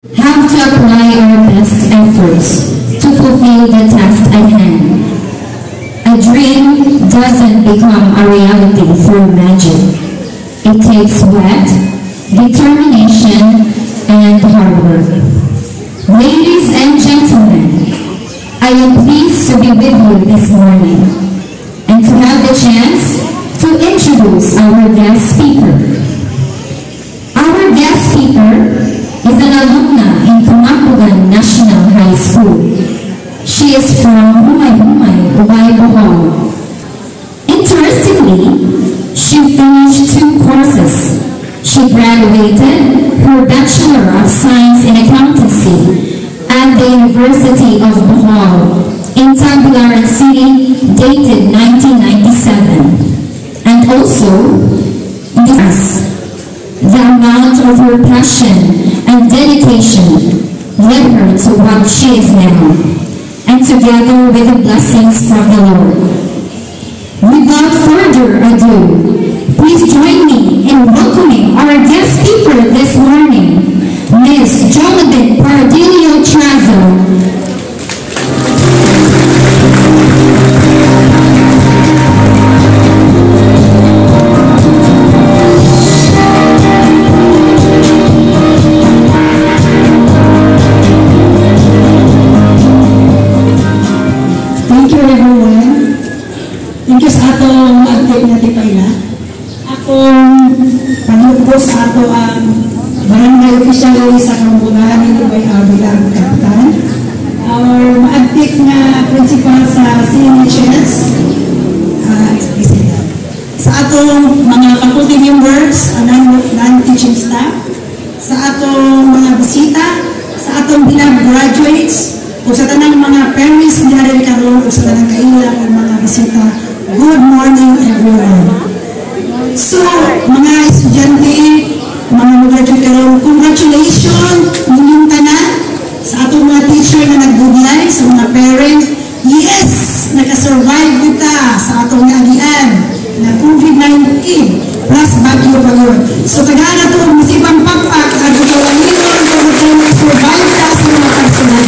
have to apply our best efforts to fulfill the task at hand. A dream doesn't become a reality through magic. It takes sweat, determination, and hard work. Ladies and gentlemen, I am pleased to be with you this morning and to have the chance to introduce our guest speaker. Our guest speaker is an alumna in Kumampugan National High School. She is from Humay, Bohol. Interestingly, she finished 2 courses. She graduated her Bachelor of Science in Accountancy at the University of Bohol in Tagbilaran City, dated 1997. And also, the amount of her passion and dedication led her to what she is now, and together with the blessings from the Lord. Without further ado, please join me in welcoming our guest speaker this morning, Ms. Jolibin Pardilio Trazo. Sa ato ang barangay official sa Kampugan, ito ba'y bilang kapitan. Our maagtik na principal sa CNHS, sa atong mga faculty members, non-teaching staff, sa atong mga bisita, sa atong bilang graduates, o sa tanang mga parents niya rin karoon, o sa tanang kailang mga bisita. Good morning everyone. So, mga estudyante, mga mag-graduate karoon, congratulations ninyong tanan sa atong mga teacher na nagbudlay, sa mga parents. Yes, nakasurvive kita sa atong nagian na COVID-19 plus bagyo pa yun. So, tagahan na ito, masibang pagpak at ikawanginon kung survive ka sa mga personal.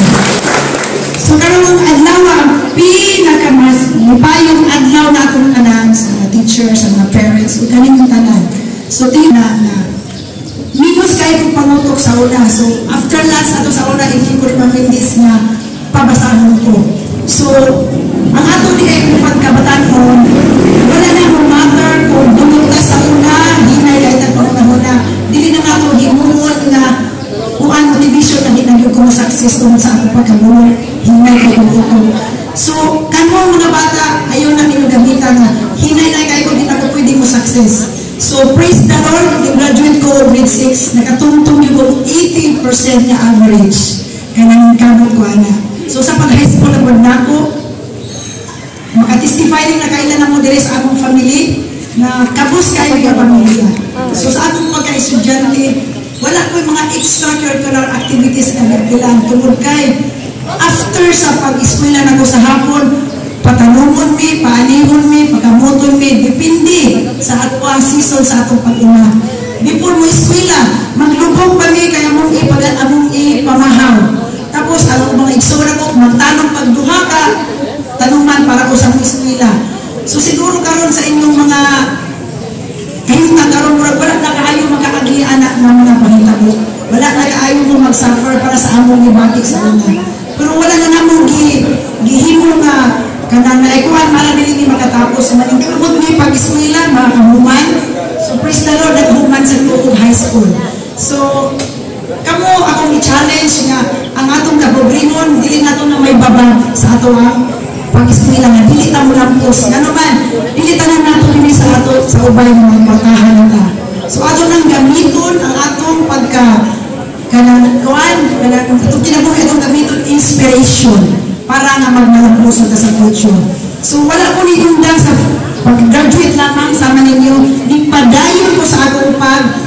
So, karoon adlaw ang pinakamas lipayong adlaw na atong tanan sa mga teachers, sa mga parents, o kanilang tanan. So, tingnan na minus kayo kung pangutok sa una. So, after lunch ato sa una, hindi ko rin mamindis na pabasahan ko. So, ang ato di kayo kung pagkabataan ko, wala na mo matter kung dumulta sa una, di na kayo tagpapahuna. Dili na nga ito himumon na kung ang motivation na di na yung success kung sa akong pagkabuloy, hinay kayo kung so, kanong mga bata, ayaw na minugamitan na hinay na kayo kung di na ko pwede mo success. So, praise the Lord, graduate ko grade 6, nakatungtong yung 80% niya average. Kaya nang kamot ko, ana. So, sa pag-high school na pag nako, makatestify din na kailan na mo dire sa among family, na kabus kayo yung pamilya. So, sa among pagka-estudyante, wala ko yung mga extracurricular activities na nagbilang. Tungkol kay, after sa pag-eskwela na ko sa hapon, patanungon mi, paanihon mi, pagkamoton mi, depende sa atwa season sa atong pag-una. Before mo eskwela, maglubog pa mi, kaya mong ipamahaw. Tapos, ang mga igsura ko, magtanong pagduha ka, tanungan para ko sa eskwela. So, siguro karon sa inyong mga kahintang karon, wala na kaayo magkakagian na mga pahintabo. Wala na kaayo mo mag-suffer para sa among ibagik sa una. Pero wala na namang gihimo nga kanang naikuan para dili ni makatapos na ingkabot ni pag-eskwela mga kahuman. So praise the Lord, naghuman sa tuong high school. So kamo akong i-challenge nga ang atong kabobringon dili nato na may babag sa ato ang pag-eskwela nga dili ta mo lampos ngano man dili tanan nato dinhi sa ato sa ubay mga pagkahan ta. So ato nang gamiton ang atong pagka kanang kuan kanang itong kinabuhi atong gamiton inspiration para nga magmalapusan ka sa future. So, wala ko ni undang sa pag-graduate lamang sama ninyo, di padayon ko sa akong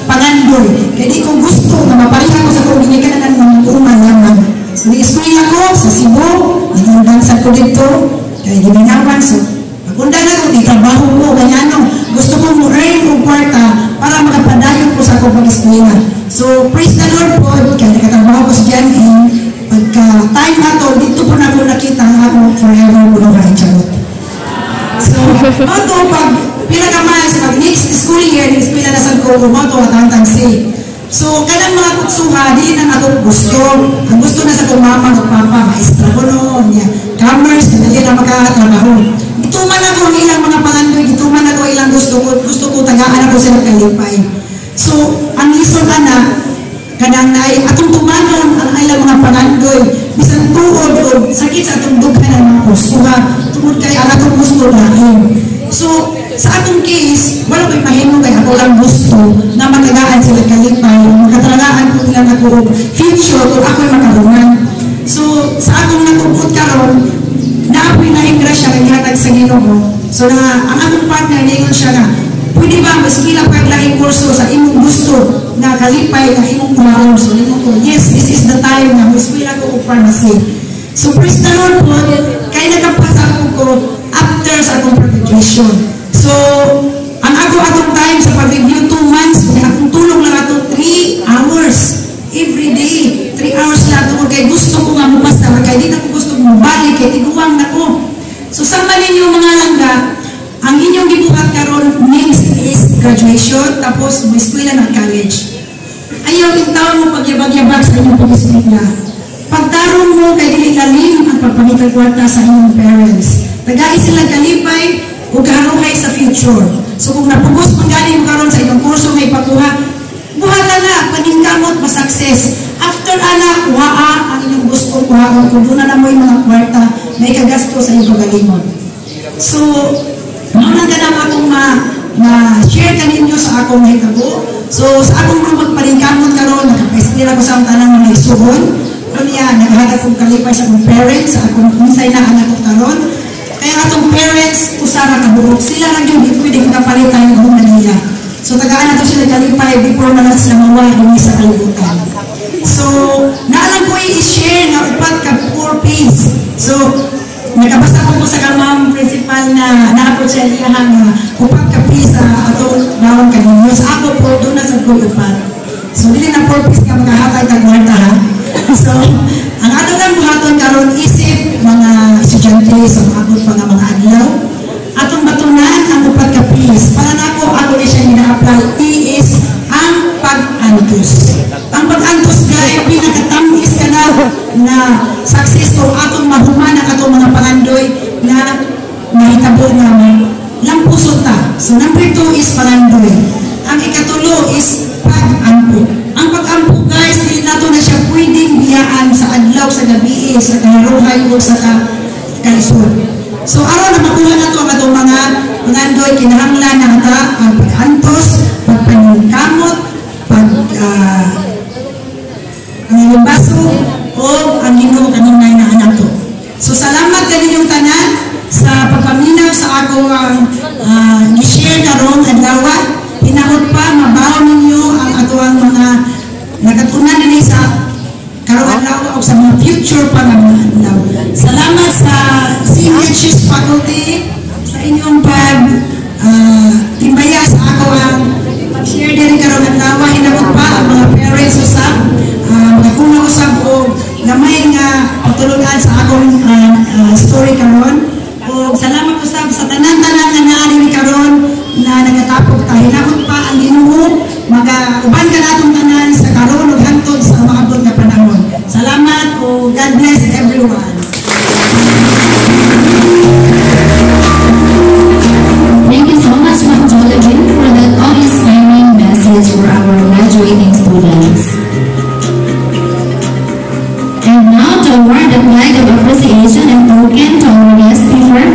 pag-andoy. Kaya di ko gusto na maparihan ko sa kong binigyan ng mga uman naman. So, di-eskwela ko sa Cebu, nag-undang sa ko dito, kaya gininawan. So, pag-undang na ko, di trabaho ko, ganyan no. Gusto ko mo earn kong kwarta para makapadayon ko sa akong pag-eskwela. So, praise the Lord po, kaya nakatrabaho ko sa forever bunuhay charot. So, mato pag pinakamas, pag next school year, next pila na sa ko, mato at hantang say. So, kanang mga kutsuha, di na nato gusto. Ang gusto na sa kong mama at papa, maestra ko no, commerce, dali na magkakatrabaho. Gituman ako ang ilang mga pangandoy, gituman ako ilang gusto ko tagaan ako sila kalipay. So, ang lison na, kanang na atong tumanon ang ilang mga pangandoy, bisan tuod o sakit sa atong dughan ng mga kusuha, tungod kay ang atong gusto lahin. So, sa atong case, wala ko'y mahimo kay ako lang gusto na matagaan sila kalipay, makatalagaan ko nila ako future kung ako'y makarungan. So, sa atong natubot karon, naapoy na yung grasya kay hatag sa Ginoo. So, ang atong partner, ningon siya na, pwede ba mas kila paglaing kurso sa imong gusto na kalipay na imong kumaon? So, yes, this is the time na mas kila ko pharmacy. So, praise the Lord po, kaya nagkapasa ko after sa akong graduation. So, ang atong time sa pag-review 2 months, akong tulong lang ato 3 hours every day. 3 hours lang ito. Kaya gusto ko nga mapasta. Kaya di na ko gusto mabalik. Kaya tiguang na ko. So, sama ninyo mga langga, ang inyong gibuhat karon next is graduation, tapos may eskwela ng college. Ayaw yung taon mo pagyabag-yabag sa inyong pag-eskwela. Pagtarong mo kay dili lalim ang pagpangitag kwarta sa inyong parents. Tagay sila kalipay o kaharuhay sa future. So kung napugos man gani mo karon sa inyong kurso may pagkuha, buhata na, paningkamot, ma-success. After ana, kuhaa ang inyong gusto kuhaon. Kung doon na mo yung mga kwarta, may kagasto sa inyong pagalimod. So, maunang ganang akong ma-share kaninyo sa akong mahitabo. So, sa akong mga magpaningkamot karon, nakapaistira ko sa tanang mga isuhon. Kanya, naghahatag kong kalipay sa akong parents, sa akong unsay na anak ko karon. Kaya atong parents, usara kabuok. Sila lang yung pwede kong kapalitan yung buong Manila. So, tagaan na to sila kalipay before na sila mawala sa kalibutan. So, naalang ko i-share na upat ka 4 pays. So, nakabasa ko sa kamang principal na na-approach siya niyahan na upat ka pays sa atong bawang kanino. Sa ako po, doon na sa ko upat. So, dili na 4 pays ka makahatay tagwarta ha. So, ang atong ang buhaton karon isip mga estudyante sa maabot pa nga mga adlaw. Atong batunan ang upat ka pays. Para na ako ni siya ina-apply is ang pag-antos. Ang pag-antos gaya pinakatamis ka na success kung atong mahuman ang atong mga pangandoy na mahitabo nga lampuso ta. So number 2 is pangandoy. Ang ikatulo is pag-ampo. Ang pag-ampo guys, hindi nato na siya pwedeng biyaan sa adlaw, sa gabi, sa kaharuhay o sa kalisod. So araw na makuha na ito ang atong mga pangandoy, kinahanglan na ata ang pag-antos, pagpaningkamot, ang baso o ang Ginoo kanunay na anak ko. So salamat kaninyong tanan sa pagpaminaw sa akong i-share karong adlaw. Hinahot pa mabaw ninyo ang atong mga nagatunan din sa karong adlaw o sa mga future pa nga mga adlaw. Salamat sa CHS faculty sa inyong timbaya sa ako ang pag-share din karong adlaw. Hinahot pa ang mga parents usab nagkuha usab o gamay nga patulunan sa akong story karon. O salamat usab sa tanan-tanan nga naari karon na nagatapok ta. Hinahon pa ang Ginoo mag-uban ka natong tanan sa karon ug hangtod sa maabot nga panahon. Salamat o God bless everyone. Thank you so much, Ma'am Jolagin, for that awe-inspiring message for our graduating students. And now to award the flag of appreciation and token to our guest speaker,